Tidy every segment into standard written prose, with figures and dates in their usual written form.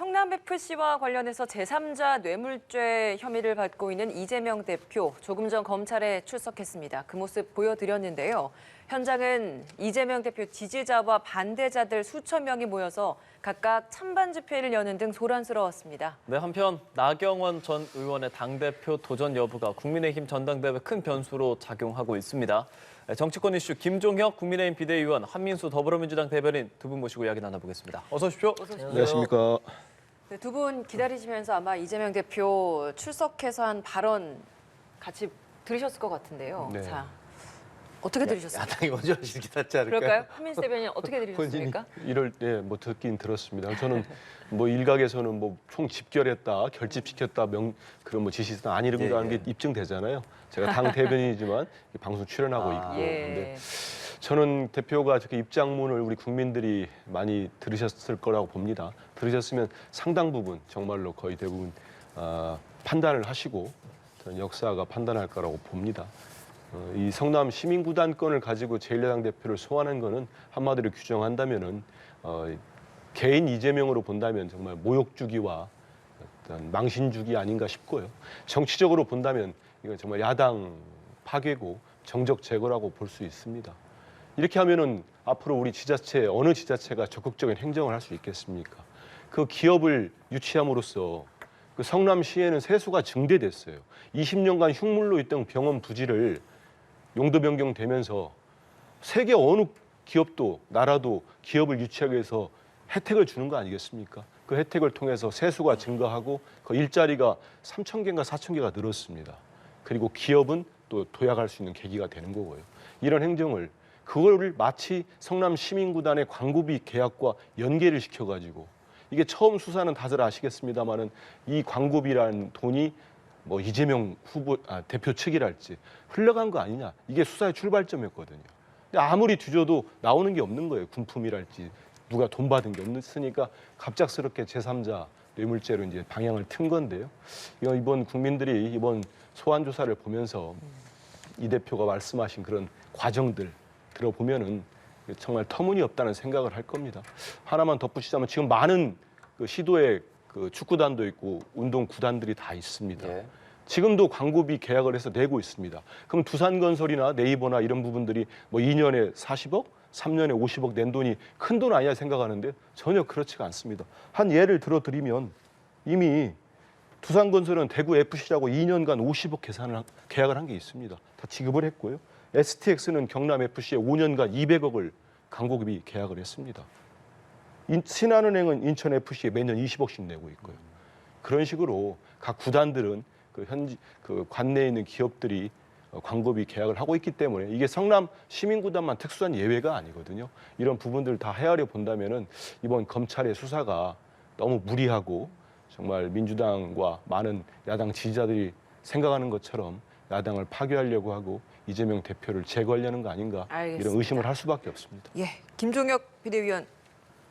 성남FC와 관련해서 제3자 뇌물죄 혐의를 받고 있는 이재명 대표, 조금 전 검찰에 출석했습니다. 그 모습 보여드렸는데요. 현장은 이재명 대표 지지자와 반대자들 수천 명이 모여서 각각 찬반 집회를 여는 등 소란스러웠습니다. 네, 한편 나경원 전 의원의 당대표 도전 여부가 국민의힘 전당대회 큰 변수로 작용하고 있습니다. 정치권 이슈 김종혁 국민의힘 비대위원, 한민수 더불어민주당 대변인 두 분 모시고 이야기 나눠보겠습니다. 어서 오십시오. 안녕하십니까. 네, 두 분 기다리시면서 아마 이재명 대표 출석해서 한 발언 같이 들으셨을 것 같은데요. 네. 자, 어떻게 들으셨습니까? 야당이 먼저 하시는 게 낫지 않을까요? 그럴까요? 한민수 대변인 어떻게 들으셨습니까? 이럴 때 뭐 듣긴 들었습니다. 저는 뭐 일각에서는 뭐 총 집결했다, 결집시켰다, 그런 뭐 지시사항 안 이룬다는 게 입증되잖아요. 제가 당 대변인이지만 방송 출연하고 있고. 근데 저는 대표가 저렇게 입장문을 우리 국민들이 많이 들으셨을 거라고 봅니다. 들으셨으면 상당 부분 정말로 거의 대부분 판단을 하시고 저는 역사가 판단할 거라고 봅니다. 이 성남 시민구단권을 가지고 제1야당 대표를 소환한 거는 한마디로 규정한다면은 개인 이재명으로 본다면 정말 모욕주기와 어떤 망신주기 아닌가 싶고요. 정치적으로 본다면 이건 정말 야당 파괴고 정적 제거라고 볼 수 있습니다. 이렇게 하면은 앞으로 우리 지자체 어느 지자체가 적극적인 행정을 할 수 있겠습니까? 그 기업을 유치함으로써 그 성남시에는 세수가 증대됐어요. 20년간 흉물로 있던 병원 부지를 용도 변경되면서 세계 어느 기업도 나라도 기업을 유치하기 위해서 혜택을 주는 거 아니겠습니까? 그 혜택을 통해서 세수가 증가하고 그 일자리가 3,000개인가 4,000개가 늘었습니다. 그리고 기업은 또 도약할 수 있는 계기가 되는 거고요. 이런 행정을 그거를 마치 성남 시민구단의 광고비 계약과 연계를 시켜가지고 이게 처음 수사는 다들 아시겠습니다만은 이 광고비라는 돈이 뭐 이재명 대표 측이랄지 흘러간 거 아니냐 이게 수사의 출발점이었거든요. 근데 아무리 뒤져도 나오는 게 없는 거예요. 군품이랄지 누가 돈 받은 게 없으니까 갑작스럽게 제3자 뇌물죄로 이제 방향을 튼 건데요. 이번 국민들이 이번 소환 조사를 보면서 이 대표가 말씀하신 그런 과정들 들어보면은 정말 터무니없다는 생각을 할 겁니다. 하나만 덧붙이자면 지금 많은 그 시도에 그 축구단도 있고 운동 구단들이 다 있습니다. 예. 지금도 광고비 계약을 해서 내고 있습니다. 그럼 두산건설이나 네이버나 이런 부분들이 뭐 2년에 40억, 3년에 50억 낸 돈이 큰 돈 아니야 생각하는데 전혀 그렇지가 않습니다. 한 예를 들어드리면 이미 두산건설은 대구 FC라고 2년간 50억 계약을 한 게 있습니다. 다 지급을 했고요. STX는 경남 FC에 5년간 200억을 광고비 계약을 했습니다. 신한은행은 인천 FC에 매년 20억씩 내고 있고요. 그런 식으로 각 구단들은 그 관내에 있는 기업들이 광고비 계약을 하고 있기 때문에 이게 성남 시민구단만 특수한 예외가 아니거든요. 이런 부분들 다 헤아려 본다면은 이번 검찰의 수사가 너무 무리하고 정말 민주당과 많은 야당 지지자들이 생각하는 것처럼 야당을 파괴하려고 하고 이재명 대표를 제거하려는 거 아닌가 알겠습니다. 이런 의심을 할 수밖에 없습니다. 예, 김종혁 비대위원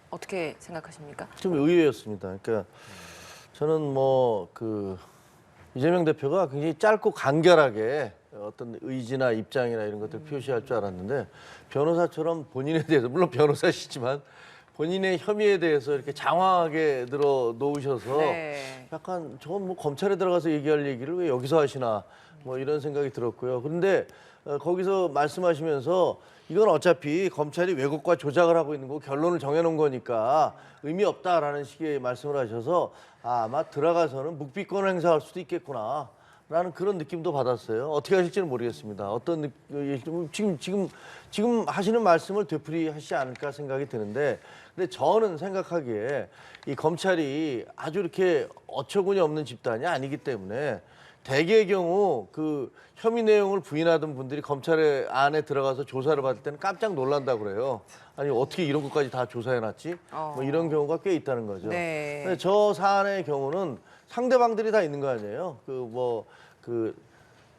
어떻게 생각하십니까? 좀 의외였습니다. 그러니까 저는 뭐 이재명 대표가 굉장히 짧고 간결하게 어떤 의지나 입장이나 이런 것들 표시할 줄 알았는데 변호사처럼 본인에 대해서 물론 변호사시지만 본인의 혐의에 대해서 이렇게 장황하게 들어 놓으셔서 약간 저건 뭐 검찰에 들어가서 얘기할 얘기를 왜 여기서 하시나 뭐 이런 생각이 들었고요. 그런데 거기서 말씀하시면서 이건 어차피 검찰이 왜곡과 조작을 하고 있는 거고 결론을 정해놓은 거니까 의미 없다라는 식의 말씀을 하셔서 아마 들어가서는 묵비권을 행사할 수도 있겠구나 라는 그런 느낌도 받았어요. 어떻게 하실지는 모르겠습니다. 어떤 지금 하시는 말씀을 되풀이하시지 않을까 생각이 드는데 근데 저는 생각하기에 이 검찰이 아주 이렇게 어처구니 없는 집단이 아니기 때문에 대개의 경우 그 혐의 내용을 부인하던 분들이 검찰 안에 들어가서 조사를 받을 때는 깜짝 놀란다고 그래요. 아니 어떻게 이런 것까지 다 조사해놨지? 뭐 이런 경우가 꽤 있다는 거죠. 근데 저 사안의 경우는 상대방들이 다 있는 거 아니에요?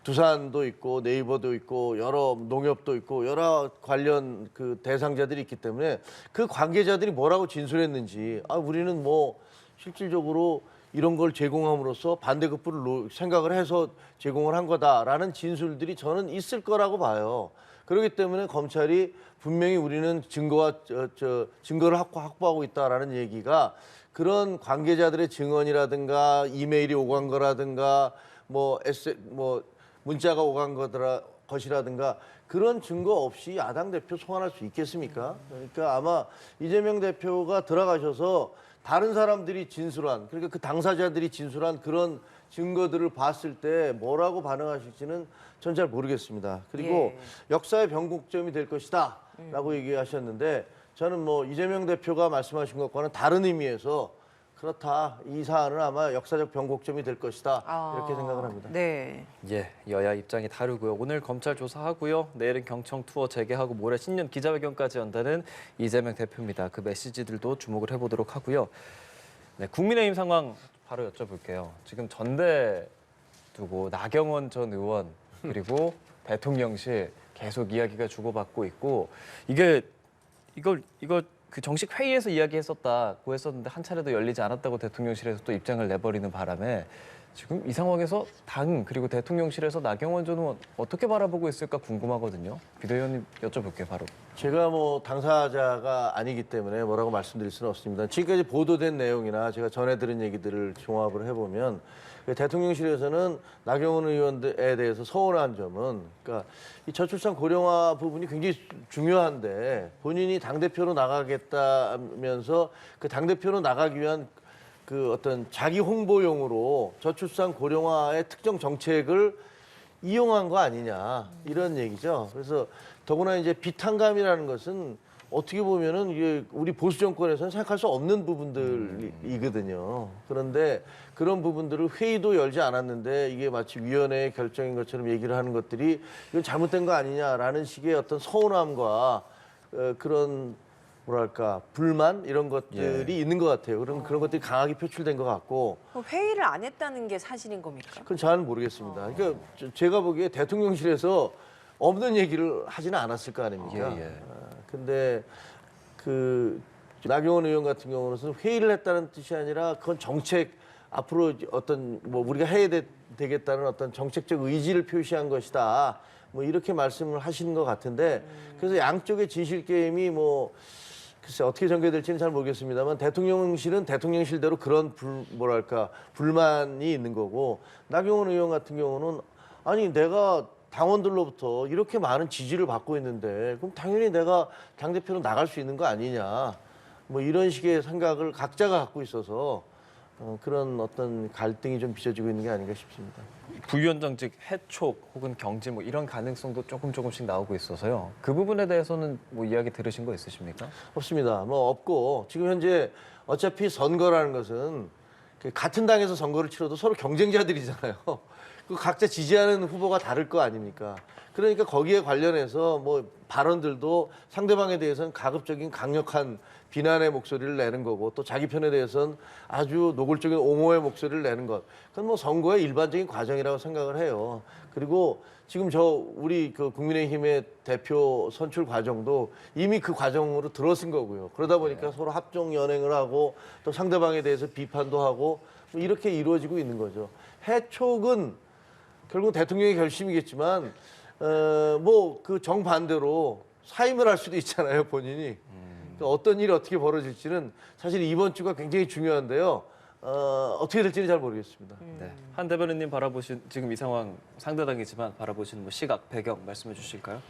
두산도 있고 네이버도 있고 여러 농협도 있고 여러 관련 그 대상자들이 있기 때문에 그 관계자들이 뭐라고 진술했는지 우리는 뭐 실질적으로 이런 걸 제공함으로써 반대급부를 생각을 해서 제공을 한 거다라는 진술들이 저는 있을 거라고 봐요. 그렇기 때문에 검찰이 분명히 우리는 증거를 확보하고 있다라는 얘기가 그런 관계자들의 증언이라든가 이메일이 오간 거라든가 뭐 문자가 오간 것이라든가 그런 증거 없이 야당 대표 소환할 수 있겠습니까? 그러니까 아마 이재명 대표가 들어가셔서 다른 사람들이 진술한, 그러니까 그 당사자들이 진술한 그런 증거들을 봤을 때 뭐라고 반응하실지는 전 잘 모르겠습니다. 그리고 예. 역사의 변곡점이 될 것이다 라고 얘기하셨는데 저는 뭐 이재명 대표가 말씀하신 것과는 다른 의미에서 그렇다. 이 사안은 아마 역사적 변곡점이 될 것이다. 이렇게 생각을 합니다. 네. 예, 여야 입장이 다르고요. 오늘 검찰 조사하고요. 내일은 경청 투어 재개하고 모레 신년 기자회견까지 한다는 이재명 대표입니다. 그 메시지들도 주목을 해보도록 하고요. 네, 국민의힘 상황 바로 여쭤볼게요. 지금 전대 두고 나경원 전 의원 그리고 대통령실 계속 이야기가 주고받고 있고 이걸 그 정식 회의에서 이야기했었다고 했었는데 한 차례도 열리지 않았다고 대통령실에서 또 입장을 내버리는 바람에 지금 이 상황에서 당 그리고 대통령실에서 나경원 전 의원 어떻게 바라보고 있을까 궁금하거든요. 비대위원님 여쭤볼게요. 바로. 제가 뭐 당사자가 아니기 때문에 뭐라고 말씀드릴 수는 없습니다. 지금까지 보도된 내용이나 제가 전해 들은 얘기들을 종합을 해보면 대통령실에서는 나경원 의원에 대해서 서운한 점은 그러니까 이 저출산 고령화 부분이 굉장히 중요한데 본인이 당대표로 나가겠다면서 그 당대표로 나가기 위한 그 어떤 자기 홍보용으로 저출산 고령화의 특정 정책을 이용한 거 아니냐 이런 얘기죠. 그래서 더구나 이제 비탄감이라는 것은 어떻게 보면은 이게 우리 보수 정권에서는 생각할 수 없는 부분들이거든요. 그런데 그런 부분들을 회의도 열지 않았는데 이게 마치 위원회의 결정인 것처럼 얘기를 하는 것들이 이건 잘못된 거 아니냐라는 식의 어떤 서운함과 그런 뭐랄까 불만 이런 것들이 있는 것 같아요. 그런 것들이 강하게 표출된 것 같고. 그럼 회의를 안 했다는 게 사실인 겁니까? 그건 잘 모르겠습니다. 그러니까 제가 보기에 대통령실에서 없는 얘기를 하지는 않았을 거 아닙니까? 근데 그 나경원 의원 같은 경우는 회의를 했다는 뜻이 아니라 그건 정책 앞으로 어떤 뭐 우리가 해야 되겠다는 어떤 정책적 의지를 표시한 것이다. 뭐 이렇게 말씀을 하시는 것 같은데 그래서 양쪽의 진실 게임이 뭐 글쎄 어떻게 전개될지는 잘 모르겠습니다만 대통령실은 대통령실대로 그런 불만이 있는 거고 나경원 의원 같은 경우는 아니 내가 당원들로부터 이렇게 많은 지지를 받고 있는데 그럼 당연히 내가 당대표로 나갈 수 있는 거 아니냐 뭐 이런 식의 생각을 각자가 갖고 있어서 그런 어떤 갈등이 좀 빚어지고 있는 게 아닌가 싶습니다. 부위원장직 해촉 혹은 경질 뭐 이런 가능성도 조금씩 나오고 있어서요. 그 부분에 대해서는 뭐 이야기 들으신 거 있으십니까? 없습니다. 뭐 없고 지금 현재 어차피 선거라는 것은 같은 당에서 선거를 치러도 서로 경쟁자들이잖아요. 그 각자 지지하는 후보가 다를 거 아닙니까? 그러니까 거기에 관련해서 뭐 발언들도 상대방에 대해서는 가급적인 강력한 비난의 목소리를 내는 거고 또 자기 편에 대해서는 아주 노골적인 옹호의 목소리를 내는 것. 그건 뭐 선거의 일반적인 과정이라고 생각을 해요. 그리고 지금 우리 그 국민의힘의 대표 선출 과정도 이미 그 과정으로 들어선 거고요. 그러다 보니까 서로 합종 연행을 하고 또 상대방에 대해서 비판도 하고 뭐 이렇게 이루어지고 있는 거죠. 해촉은 결국 대통령의 결심이겠지만 뭐 그 정반대로 사임을 할 수도 있잖아요, 본인이. 그러니까 어떤 일이 어떻게 벌어질지는 사실 이번 주가 굉장히 중요한데요. 어떻게 될지는 잘 모르겠습니다. 네. 한 대변인님 바라보신 지금 이 상황 상대당이지만 바라보시는 뭐 시각 배경 말씀해 주실까요?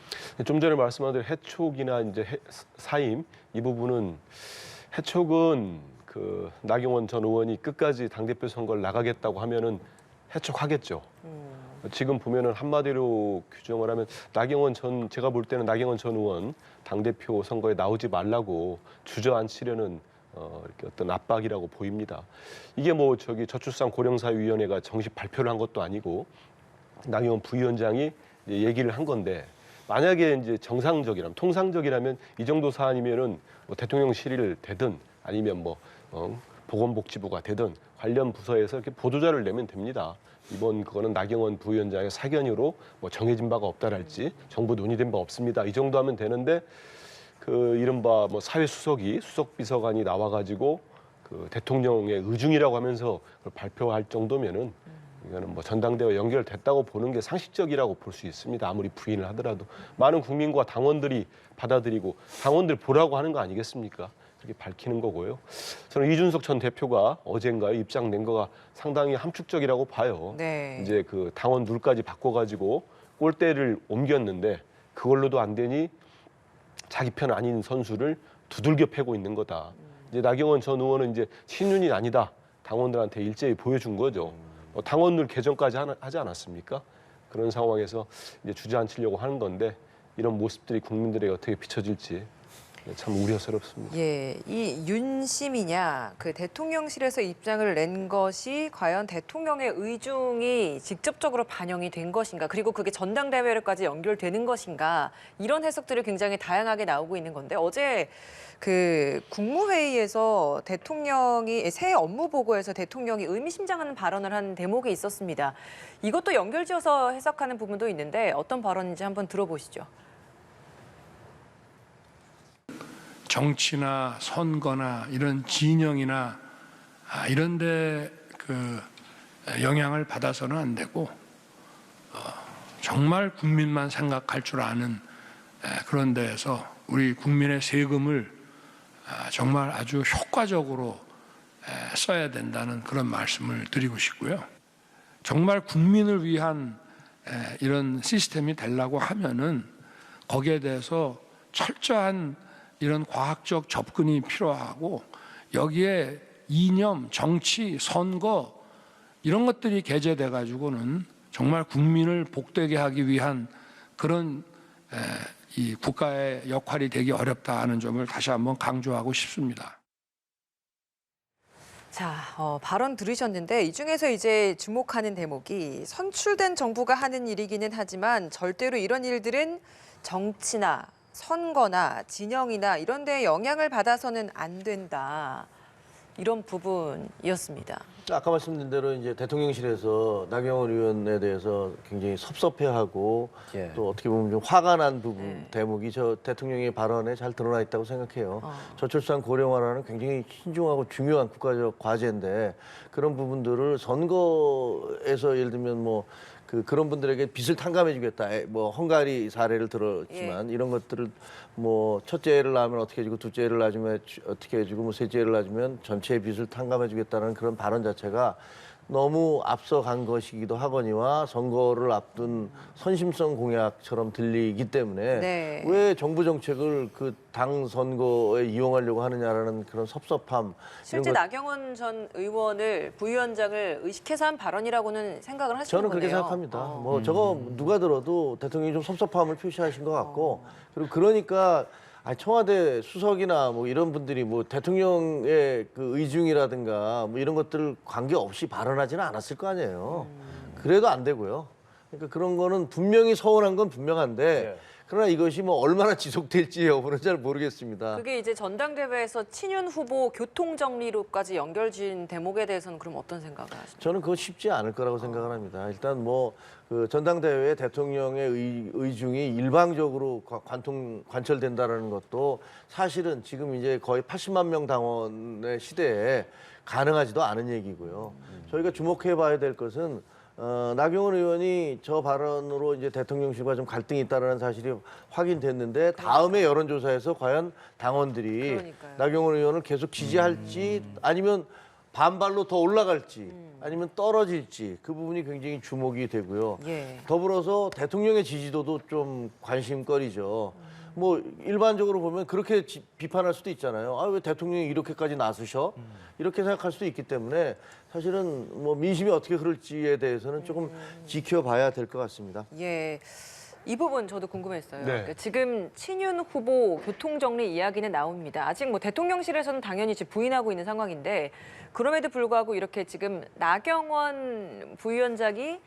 좀 전에 말씀한 대로 해촉이나 이제 사임 이 부분은 해촉은 그 나경원 전 의원이 끝까지 당대표 선거를 나가겠다고 하면은 해촉하겠죠. 지금 보면은 한마디로 규정을 하면 제가 볼 때는 나경원 전 의원 당대표 선거에 나오지 말라고 주저앉히려는 이렇게 어떤 압박이라고 보입니다. 이게 뭐 저출산 고령사위원회가 정식 발표를 한 것도 아니고 나경원 부위원장이 얘기를 한 건데 만약에 이제 정상적이라면 통상적이라면 이 정도 사안이면은 뭐 대통령실을 되든 아니면 뭐 보건복지부가 되든 관련 부서에서 이렇게 보도자를 내면 됩니다. 이번 그거는 나경원 부위원장의 사견으로 뭐 정해진 바가 없다랄지 정부 논의된 바 없습니다. 이 정도 하면 되는데 그 이른바 뭐 사회수석이 수석비서관이 나와가지고 그 대통령의 의중이라고 하면서 그걸 발표할 정도면은 이거는 뭐 전당대회 연결됐다고 보는 게 상식적이라고 볼 수 있습니다. 아무리 부인을 하더라도 많은 국민과 당원들이 받아들이고 당원들 보라고 하는 거 아니겠습니까? 그렇게 밝히는 거고요. 저는 이준석 전 대표가 어젠가요 입장 낸 거가 상당히 함축적이라고 봐요. 네. 이제 그 당원 룰까지 바꿔가지고 골대를 옮겼는데 그걸로도 안 되니 자기 편 아닌 선수를 두들겨 패고 있는 거다. 이제 나경원 전 의원은 이제 친윤이 아니다. 당원들한테 일제히 보여준 거죠. 당원들 개정까지 하지 않았습니까? 그런 상황에서 이제 주저앉히려고 하는 건데 이런 모습들이 국민들에게 어떻게 비춰질지 참 우려스럽습니다. 예, 이 윤심이냐 그 대통령실에서 입장을 낸 것이 과연 대통령의 의중이 직접적으로 반영이 된 것인가, 그리고 그게 전당대회로까지 연결되는 것인가, 이런 해석들이 굉장히 다양하게 나오고 있는 건데, 어제 그 국무회의에서 대통령이 새 업무 보고에서 대통령이 의미심장한 발언을 한 대목이 있었습니다. 이것도 연결지어서 해석하는 부분도 있는데 어떤 발언인지 한번 들어보시죠. 정치나 선거나 이런 진영이나 이런 데 그 영향을 받아서는 안 되고 정말 국민만 생각할 줄 아는 그런 데에서 우리 국민의 세금을 정말 아주 효과적으로 써야 된다는 그런 말씀을 드리고 싶고요. 정말 국민을 위한 이런 시스템이 되려고 하면은 거기에 대해서 철저한 이런 과학적 접근이 필요하고, 여기에 이념, 정치, 선거 이런 것들이 개재돼 가지고는 정말 국민을 복되게 하기 위한 그런 이 국가의 역할이 되기 어렵다는 점을 다시 한번 강조하고 싶습니다. 자, 발언 들으셨는데 이 중에서 이제 주목하는 대목이, 선출된 정부가 하는 일이기는 하지만 절대로 이런 일들은 정치나 선거나 진영이나 이런 데에 영향을 받아서는 안 된다, 이런 부분이었습니다. 아까 말씀드린 대로 이제 대통령실에서 나경원 의원에 대해서 굉장히 섭섭해하고 예. 또 어떻게 보면 좀 화가 난 부분, 대목이 저 대통령의 발언에 잘 드러나 있다고 생각해요. 저출산 고령화라는 굉장히 신중하고 중요한 국가적 과제인데, 그런 부분들을 선거에서 예를 들면 뭐 그런 분들에게 빚을 탕감해주겠다. 뭐 헝가리 사례를 들었지만 이런 것들을 뭐 첫째를 낳으면 어떻게 해주고 둘째를 낳으면 어떻게 해주고 뭐 셋째를 낳으면 전체의 빚을 탕감해주겠다는 그런 발언 자체가 너무 앞서간 것이기도 하거니와 선거를 앞둔 선심성 공약처럼 들리기 때문에 네. 왜 정부 정책을 그 당 선거에 이용하려고 하느냐라는 그런 섭섭함. 실제 이런 것, 나경원 전 의원을 부위원장을 의식해서 한 발언이라고는 생각을 하시는 저는 거네요. 그렇게 생각합니다. 뭐 저거 누가 들어도 대통령이 좀 섭섭함을 표시하신 것 같고, 그리고 그러니까 청와대 수석이나 뭐 이런 분들이 뭐 대통령의 그 의중이라든가 뭐 이런 것들 관계없이 발언하지는 않았을 거 아니에요. 그래도 안 되고요. 그러니까 그런 거는 분명히 서운한 건 분명한데, 그러나 이것이 뭐 얼마나 지속될지 여부는 잘 모르겠습니다. 그게 이제 전당대회에서 친윤 후보 교통정리로까지 연결진 대목에 대해서는 그럼 어떤 생각을 하십니까? 저는 그거 쉽지 않을 거라고 생각을 합니다. 일단 뭐 그 전당대회에 대통령의 의중이 일방적으로 관철된다라는 것도 사실은 지금 이제 거의 80만 명 당원의 시대에 가능하지도 않은 얘기고요. 저희가 주목해 봐야 될 것은 나경원 의원이 저 발언으로 이제 대통령실과 좀 갈등이 있다는 사실이 확인됐는데, 다음에 여론조사에서 과연 당원들이 그러니까요. 나경원 의원을 계속 지지할지 아니면 반발로 더 올라갈지 아니면 떨어질지, 그 부분이 굉장히 주목이 되고요. 예. 더불어서 대통령의 지지도도 좀 관심거리죠. 뭐 일반적으로 보면 그렇게 비판할 수도 있잖아요. 아, 왜 대통령이 이렇게까지 나서셔? 이렇게 생각할 수도 있기 때문에 사실은 뭐 민심이 어떻게 흐를지에 대해서는 조금 지켜봐야 될 것 같습니다. 예. 이 부분 저도 궁금했어요. 네. 그러니까 지금 친윤 후보 교통정리 이야기는 나옵니다. 아직 뭐 대통령실에서는 당연히 지금 부인하고 있는 상황인데, 그럼에도 불구하고 이렇게 지금 나경원 부위원장이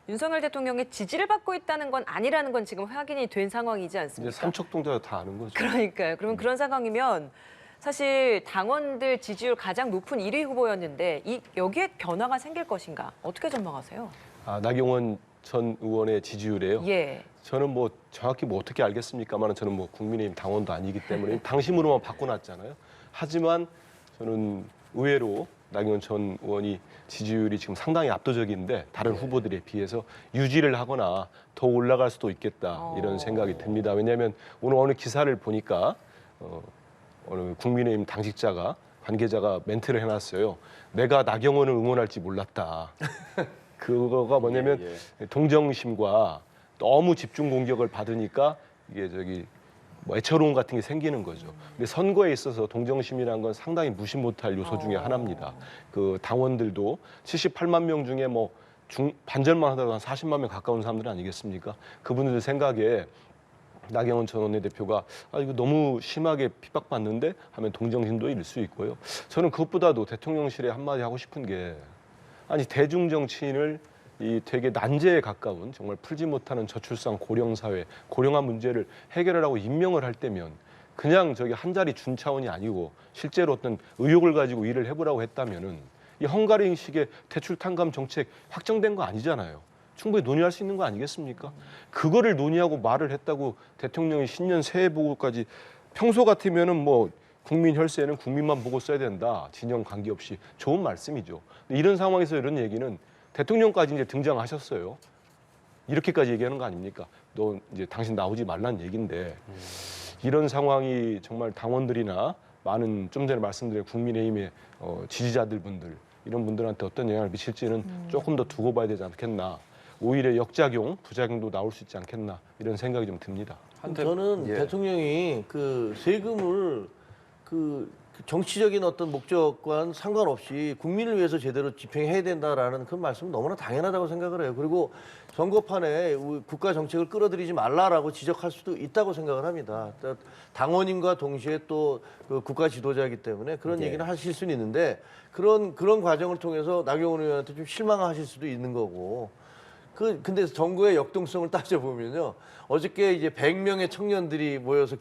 윤석열 대통령의 지지를 받고 있다는 건 아니라는 건 지금 확인이 된 상황이지 이제 않습니까? 삼척동자가 다 아는 거죠. 그러니까요. 그럼 그런 상황이면 사실 당원들 지지율 가장 높은 1위 후보였는데 여기에 변화가 생길 것인가? 어떻게 전망하세요? 나경원 전 의원의 지지율이에요. 예. 저는 뭐 정확히 뭐 어떻게 알겠습니까만 저는 뭐 국민의힘 당원도 아니기 때문에 당심으로만 바꿔놨잖아요. 하지만 저는 의외로 나경원 전 의원이 지지율이 지금 상당히 압도적인데 다른 후보들에 비해서 유지를 하거나 더 올라갈 수도 있겠다, 이런 생각이 듭니다. 왜냐하면 오늘 어느 기사를 보니까 어느 국민의힘 당직자가 관계자가 멘트를 해놨어요. 내가 나경원을 응원할지 몰랐다. 그거가 뭐냐면 동정심과 너무 집중 공격을 받으니까 이게 뭐 애처로움 같은 게 생기는 거죠. 근데 선거에 있어서 동정심이라는 건 상당히 무시 못할 요소 중에 하나입니다. 그 당원들도 78만 명 중에 뭐 반절만 하더라도 한 40만 명 가까운 사람들 아니겠습니까? 그분들 생각에 나경원 전 원내대표가 이거 너무 심하게 핍박받는데 하면 동정심도 잃을 수 있고요. 저는 그것보다도 대통령실에 한마디 하고 싶은 게 아니 대중 정치인을 이 되게 난제에 가까운 정말 풀지 못하는 저출산 고령 사회, 고령화 문제를 해결하라고 임명을 할 때면 그냥 한 자리 준 차원이 아니고 실제로 어떤 의욕을 가지고 일을 해보라고 했다면은 이 헝가리식의 대출 탕감 정책 확정된 거 아니잖아요. 충분히 논의할 수 있는 거 아니겠습니까? 그거를 논의하고 말을 했다고 대통령이 신년 새해 보고까지 평소 같으면은 뭐 국민 혈세는 국민만 보고 써야 된다. 진영 관계없이 좋은 말씀이죠. 근데 이런 상황에서 이런 얘기는 대통령까지 이제 등장하셨어요. 이렇게까지 얘기하는 거 아닙니까? 너 이제 당신 나오지 말란 얘기인데 이런 상황이 정말 당원들이나 많은 좀 전에 말씀드린 국민의힘의 지지자들 분들 이런 분들한테 어떤 영향을 미칠지는 조금 더 두고 봐야 되지 않겠나. 오히려 역작용, 부작용도 나올 수 있지 않겠나 이런 생각이 좀 듭니다. 저는 대통령이 그 세금을 그 정치적인 어떤 목적과는 상관없이 국민을 위해서 제대로 집행해야 된다라는 그 말씀은 너무나 당연하다고 생각을 해요. 그리고 선거판에 국가 정책을 끌어들이지 말라라고 지적할 수도 있다고 생각을 합니다. 당원인과 동시에 또 그 국가 지도자이기 때문에 그런 얘기는 하실 수는 있는데 그런 과정을 통해서 나경원 의원한테 좀 실망하실 수도 있는 거고. 근데 정부의 역동성을 따져보면요. 어저께 이제 100명의 청년들이 모여서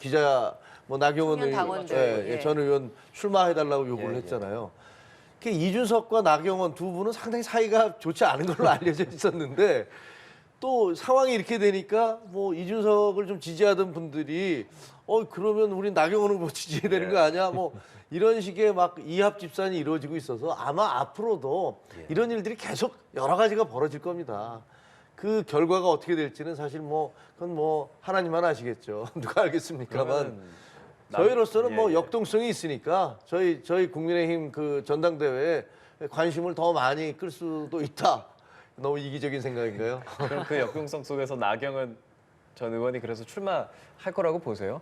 나경원 청년 당원들, 전 의원 출마해달라고 요구를 했잖아요. 이준석과 나경원 두 분은 상당히 사이가 좋지 않은 걸로 알려져 있었는데 또 상황이 이렇게 되니까 뭐 이준석을 좀 지지하던 분들이 그러면 우리 나경원을 뭐 지지해야 되는 거 아니야? 뭐 이런 식의 막 이합 집산이 이루어지고 있어서 아마 앞으로도 이런 일들이 계속 여러 가지가 벌어질 겁니다. 그 결과가 어떻게 될지는 사실 그건 하나님만 아시겠죠. 누가 알겠습니까만 저희로서는 역동성이 있으니까 저희 국민의힘 그 전당대회에 관심을 더 많이 끌 수도 있다. 너무 이기적인 생각인가요? 그럼 그 역동성 속에서 나경원 전 의원이 그래서 출마할 거라고 보세요?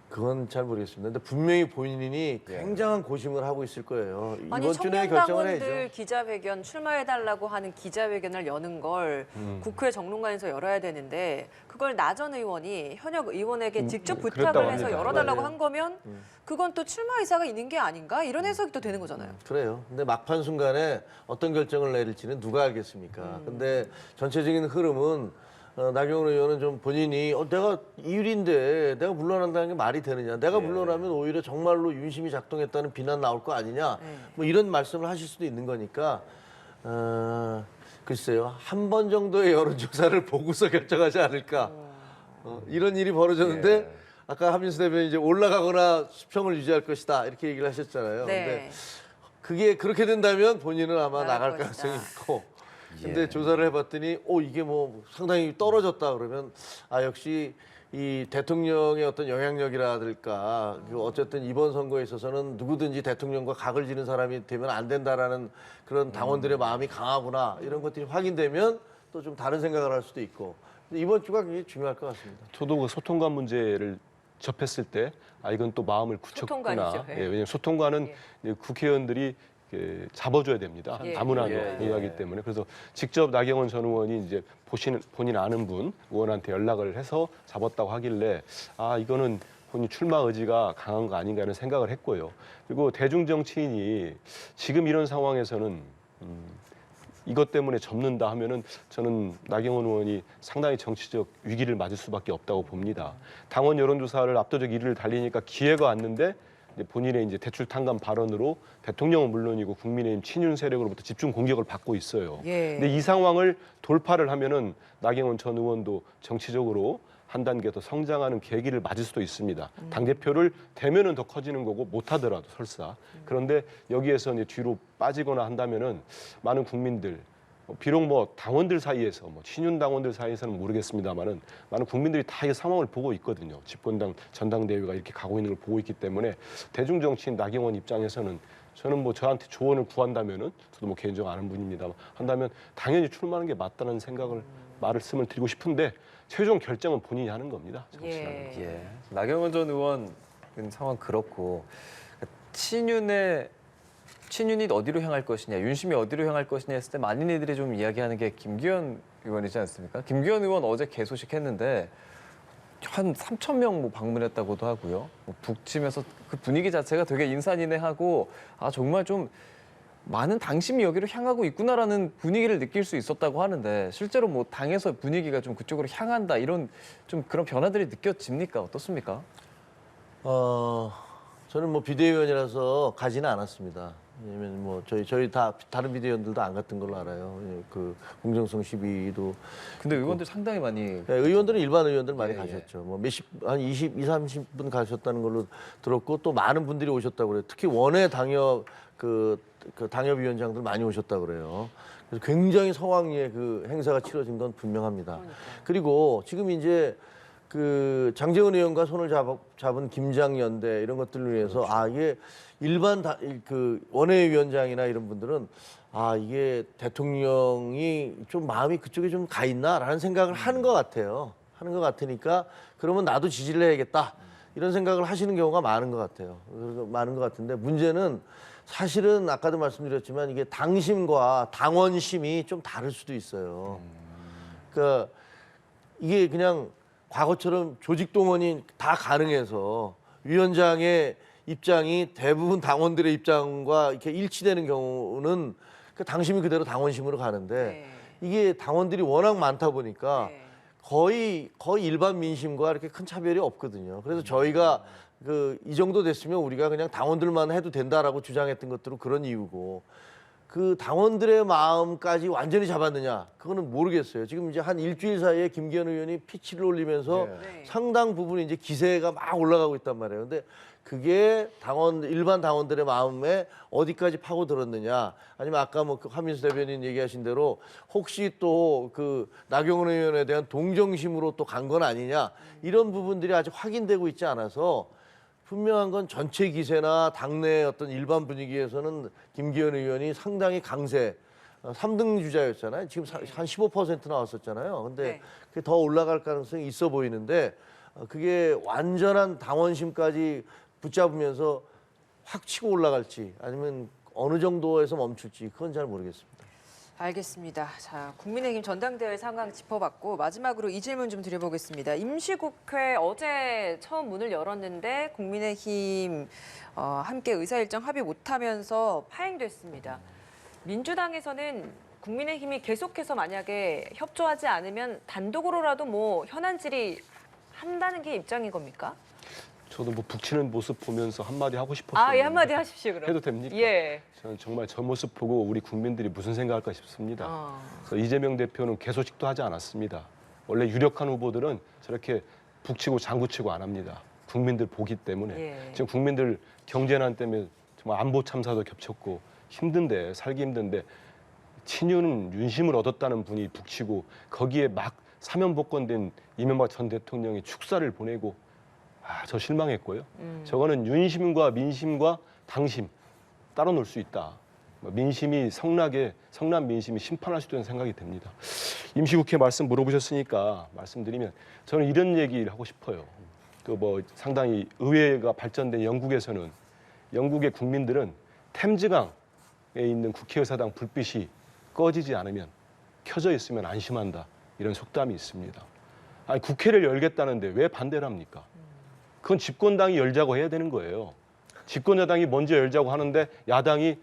그건 잘 모르겠습니다. 근데 분명히 본인이 굉장한 고심을 하고 있을 거예요. 아니 이번 주 내에 청년 결정을 당원들 해야죠. 기자회견 출마해달라고 하는 기자회견을 여는 걸 국회 정론관에서 열어야 되는데 그걸 나 전 의원이 현역 의원에게 직접 부탁을 그랬다고 해서 합니다. 열어달라고 맞아요. 한 거면 그건 또 출마 의사가 있는 게 아닌가 이런 해석이 또 되는 거잖아요. 그래요. 근데 막판 순간에 어떤 결정을 내릴지는 누가 알겠습니까? 근데 전체적인 흐름은 나경원 의원은 좀 본인이 내가 이율인데 내가 물러난다는 게 말이 되느냐. 내가 물러나면 오히려 정말로 윤심이 작동했다는 비난 나올 거 아니냐. 뭐 이런 말씀을 하실 수도 있는 거니까 글쎄요. 한 번 정도의 여론조사를 보고서 결정하지 않을까. 이런 일이 벌어졌는데 아까 한민수 대변인 이제 올라가거나 수평을 유지할 것이다. 이렇게 얘기를 하셨잖아요. 네. 근데 그게 그렇게 된다면 본인은 아마 나갈 것이다. 가능성이 있고 근데 조사를 해봤더니 이게 뭐 상당히 떨어졌다 그러면 역시 이 대통령의 어떤 영향력이라든가 어쨌든 이번 선거에 있어서는 누구든지 대통령과 각을 지는 사람이 되면 안 된다라는 그런 당원들의 마음이 강하구나 이런 것들이 확인되면 또 좀 다른 생각을 할 수도 있고 이번 주가 굉장히 중요할 것 같습니다. 저도 그 소통관 문제를 접했을 때 이건 또 마음을 굳혔구나. 소통관이죠. 왜냐하면 소통관은 이제 국회의원들이 잡아줘야 됩니다. 다문화로 이야기 때문에. 그래서 직접 나경원 전 의원이 이제 본인 아는 분 의원한테 연락을 해서 잡았다고 하길래 이거는 본인 출마 의지가 강한 거 아닌가 하는 생각을 했고요. 그리고 대중 정치인이 지금 이런 상황에서는 이것 때문에 접는다 하면은 저는 나경원 의원이 상당히 정치적 위기를 맞을 수밖에 없다고 봅니다. 당원 여론조사를 압도적 1위를 달리니까 기회가 왔는데 본인의 이제 대출 탕감 발언으로 대통령은 물론이고 국민의힘 친윤 세력으로부터 집중 공격을 받고 있어요. 근데 이 상황을 돌파를 하면은 나경원 전 의원도 정치적으로 한 단계 더 성장하는 계기를 맞을 수도 있습니다. 당대표를 되면은 더 커지는 거고 못하더라도 설사. 그런데 여기에서 이제 뒤로 빠지거나 한다면은 많은 국민들 비록 뭐 당원들 사이에서 뭐 친윤 당원들 사이에서는 모르겠습니다만은 많은 국민들이 다 이 상황을 보고 있거든요. 집권당 전당대회가 이렇게 가고 있는 걸 보고 있기 때문에 대중 정치인 나경원 입장에서는 저는 뭐 저한테 조언을 구한다면은 저도 뭐 개인적으로 아는 분입니다만 한다면 당연히 출마하는 게 맞다는 생각을 말씀을 드리고 싶은데 최종 결정은 본인이 하는 겁니다. 정치라는 건. 예. 나경원 전 의원 상황 그렇고 친윤이 어디로 향할 것이냐, 윤심이 어디로 향할 것이냐 했을 때 많은 이들이 좀 이야기하는 게 김기현 의원이지 않습니까? 김기현 의원 어제 개소식했는데 한 3천 명 뭐 방문했다고도 하고요. 뭐 북침에서 그 분위기 자체가 되게 인산인해하고 정말 좀 많은 당심이 여기로 향하고 있구나라는 분위기를 느낄 수 있었다고 하는데 실제로 뭐 당에서 분위기가 좀 그쪽으로 향한다 이런 좀 그런 변화들이 느껴집니까? 어떻습니까? 저는 뭐 비대위원이라서 가지는 않았습니다. 왜냐면 뭐 저희 다 다른 비대위원들도 안 갔던 걸로 알아요. 그 공정성 시비도. 근데 의원들 상당히 많이 네, 의원들은 일반 의원들 많이 예, 가셨죠. 뭐 한 20, 30분 가셨다는 걸로 들었고 또 많은 분들이 오셨다고 그래요. 특히 원외 당협 그 당협위원장들 많이 오셨다고 그래요. 그래서 굉장히 성황리에 그 행사가 치러진 건 분명합니다. 그리고 지금 이제 그 장제원 의원과 손을 잡은 김장연대 이런 것들을 위해서 이게 일반 그 원외위원장이나 이런 분들은 이게 대통령이 좀 마음이 그쪽에 좀 가 있나라는 생각을 하는 것 같아요. 하는 것 같으니까 그러면 나도 지지를 해야겠다 이런 생각을 하시는 경우가 많은 것 같아요. 많은 것 같은데 문제는 사실은 아까도 말씀드렸지만 이게 당심과 당원심이 좀 다를 수도 있어요. 그러니까 이게 그냥 과거처럼 조직 동원이 다 가능해서 위원장의 입장이 대부분 당원들의 입장과 이렇게 일치되는 경우는 그 당심이 그대로 당원심으로 가는데 이게 당원들이 워낙 많다 보니까 거의 일반 민심과 이렇게 큰 차별이 없거든요. 그래서 저희가 이 정도 됐으면 우리가 그냥 당원들만 해도 된다라고 주장했던 것들은 그런 이유고 그 당원들의 마음까지 완전히 잡았느냐 그거는 모르겠어요. 지금 이제 한 일주일 사이에 김기현 의원이 피치를 올리면서 상당 부분 이제 기세가 막 올라가고 있단 말이에요. 근데 그게 일반 당원들의 마음에 어디까지 파고들었느냐 아니면 아까 뭐 한민수 대변인 얘기하신 대로 혹시 또 그 나경원 의원에 대한 동정심으로 또 간 건 아니냐 이런 부분들이 아직 확인되고 있지 않아서 분명한 건 전체 기세나 당내 어떤 일반 분위기에서는 김기현 의원이 상당히 강세 3등 주자였잖아요. 지금 한 15% 나왔었잖아요. 근데 그게 더 올라갈 가능성이 있어 보이는데 그게 완전한 당원심까지 붙잡으면서 확 치고 올라갈지 아니면 어느 정도에서 멈출지 그건 잘 모르겠습니다. 알겠습니다. 자, 국민의힘 전당대회 상황 짚어봤고 마지막으로 이 질문 좀 드려보겠습니다. 임시국회 어제 처음 문을 열었는데 국민의힘 함께 의사일정 합의 못하면서 파행됐습니다. 민주당에서는 국민의힘이 계속해서 만약에 협조하지 않으면 단독으로라도 뭐 현안 질의한다는 게 입장인 겁니까? 저도 뭐 북치는 모습 보면서 한마디 하고 싶었어요. 예, 한마디 하십시오, 그럼. 해도 됩니까? 예. 저는 정말 저 모습 보고 우리 국민들이 무슨 생각할까 싶습니다. 그래서 이재명 대표는 개소식도 하지 않았습니다. 원래 유력한 후보들은 저렇게 북치고 장구치고 안 합니다. 국민들 보기 때문에. 지금 국민들 경제난 때문에 정말 안보 참사도 겹쳤고 힘든데 살기 힘든데 친윤은 윤심을 얻었다는 분이 북치고 거기에 막 사면복권된 이명박 전 대통령이 축사를 보내고 저 실망했고요. 저거는 윤심과 민심과 당심 따로 놀 수 있다. 민심이 성난 민심이 심판할 수도 있는 생각이 듭니다. 임시국회 말씀 물어보셨으니까 말씀드리면 저는 이런 얘기를 하고 싶어요. 그 뭐 상당히 의회가 발전된 영국에서는 영국의 국민들은 템즈강에 있는 국회의사당 불빛이 꺼지지 않으면 켜져 있으면 안심한다. 이런 속담이 있습니다. 아니 국회를 열겠다는데 왜 반대를 합니까? 그건 집권당이 열자고 해야 되는 거예요. 집권여당이 먼저 열자고 하는데 야당이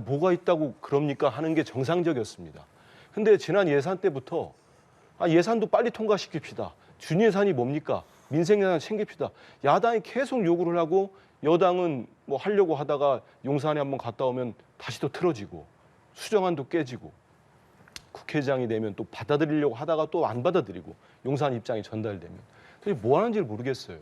뭐가 있다고 그럽니까 하는 게 정상적이었습니다. 근데 지난 예산 때부터 예산도 빨리 통과시킵시다. 준예산이 뭡니까? 민생예산 챙깁시다. 야당이 계속 요구를 하고 여당은 뭐 하려고 하다가 용산에 한번 갔다 오면 다시 또 틀어지고 수정안도 깨지고 국회의장이 되면 또 받아들이려고 하다가 또 안 받아들이고 용산 입장이 전달되면 도대체 뭐 하는지를 모르겠어요.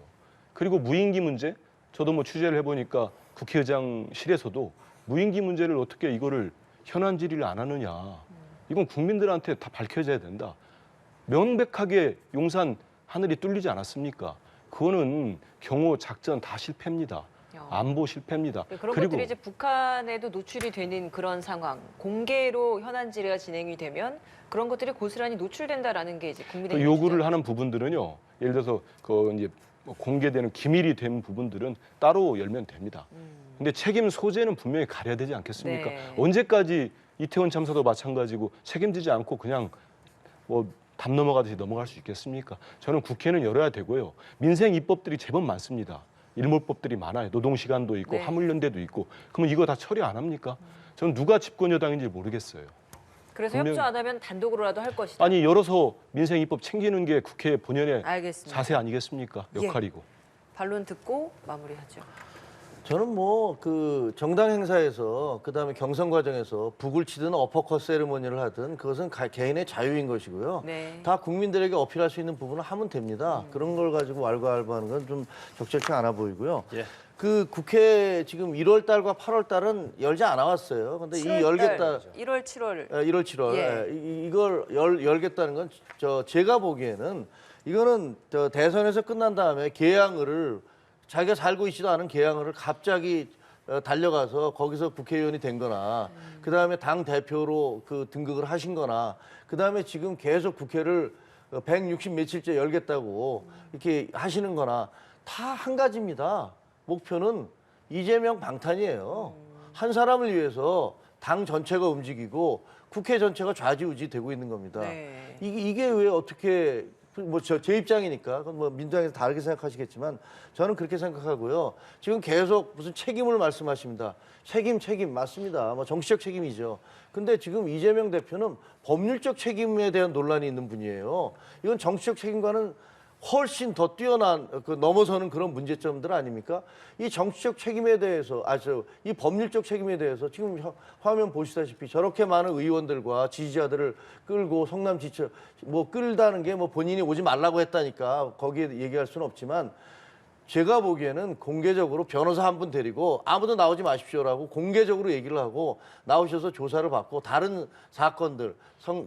그리고 무임기 문제, 저도 뭐 취재를 해보니까 국회의장실에서도 무임기 문제를 어떻게 이거를 현안 질의를 안 하느냐. 이건 국민들한테 다 밝혀져야 된다. 명백하게 용산 하늘이 뚫리지 않았습니까? 그거는 경호 작전 다 실패입니다. 안보 실패입니다. 그런 것들이 이제 북한에도 노출이 되는 그런 상황, 공개로 현안 질의가 진행이 되면 그런 것들이 고스란히 노출된다라는 게 이제 국민의 요구를 하는 부분들은요. 예를 들어서 그 이제 공개되는 기밀이 된 부분들은 따로 열면 됩니다. 근데 책임 소재는 분명히 가려야 되지 않겠습니까? 네. 언제까지 이태원 참사도 마찬가지고 책임지지 않고 그냥 뭐 담 넘어가듯이 넘어갈 수 있겠습니까? 저는 국회는 열어야 되고요. 민생 입법들이 제법 많습니다. 일몰법들이 많아요. 노동시간도 있고 네. 화물연대도 있고. 그러면 이거 다 처리 안 합니까? 저는 누가 집권 여당인지 모르겠어요. 그래서 분명히- 협조 안 하면 단독으로라도 할 것이다. 아니 열어서 민생 입법 챙기는 게 국회 본연의 알겠습니다. 자세 아니겠습니까? 예. 역할이고. 반론 듣고 마무리하죠. 저는 뭐 그 정당 행사에서 그다음에 경선 과정에서 북을 치든 어퍼컷 세리머니를 하든 그것은 개인의 자유인 것이고요. 네. 다 국민들에게 어필할 수 있는 부분을 하면 됩니다. 그런 걸 가지고 왈가왈부하는 건 좀 적절치 않아 보이고요. 예. 그 국회 지금 1월 달과 8월 달은 열지 않아 왔어요. 근데 이 열겠다 1월, 7월. 1월, 7월 예. 이걸 열겠다는 건 제가 보기에는 이거는 대선에서 끝난 다음에 계양을 자기가 살고 있지도 않은 계양을 갑자기 달려가서 거기서 국회의원이 된 거나 그다음에 당 대표로 그 등극을 하신 거나 그다음에 지금 계속 국회를 160 며칠째 열겠다고 이렇게 하시는 거나 다 한 가지입니다. 목표는 이재명 방탄이에요. 한 사람을 위해서 당 전체가 움직이고 국회 전체가 좌지우지 되고 있는 겁니다. 네. 이게 왜 어떻게 뭐 제 입장이니까 그건 뭐 민주당에서 다르게 생각하시겠지만 저는 그렇게 생각하고요. 지금 계속 무슨 책임을 말씀하십니다. 책임 맞습니다. 뭐 정치적 책임이죠. 근데 지금 이재명 대표는 법률적 책임에 대한 논란이 있는 분이에요. 이건 정치적 책임과는 훨씬 더 뛰어난 넘어서는 그런 문제점들 아닙니까? 이 정치적 책임에 대해서 이 법률적 책임에 대해서 지금 화면 보시다시피 저렇게 많은 의원들과 지지자들을 끌고 성남 지쳐 뭐 끌다는 게 뭐 본인이 오지 말라고 했다니까 거기에 얘기할 수는 없지만 제가 보기에는 공개적으로 변호사 한 분 데리고 아무도 나오지 마십시오라고 공개적으로 얘기를 하고 나오셔서 조사를 받고 다른 사건들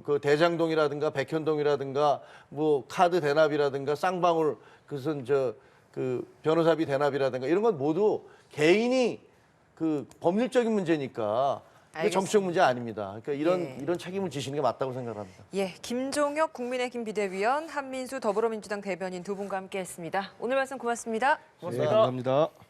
그 대장동이라든가 백현동이라든가 뭐 카드 대납이라든가 쌍방울 그것은 그 변호사비 대납이라든가 이런 건 모두 개인이 그 법률적인 문제니까 이게 정치적 문제 아닙니다. 그러니까 이런 책임을 지시는 게 맞다고 생각합니다. 예, 김종혁 국민의힘 비대위원, 한민수 더불어민주당 대변인 두 분과 함께했습니다. 오늘 말씀 고맙습니다. 고맙습니다. 감사합니다.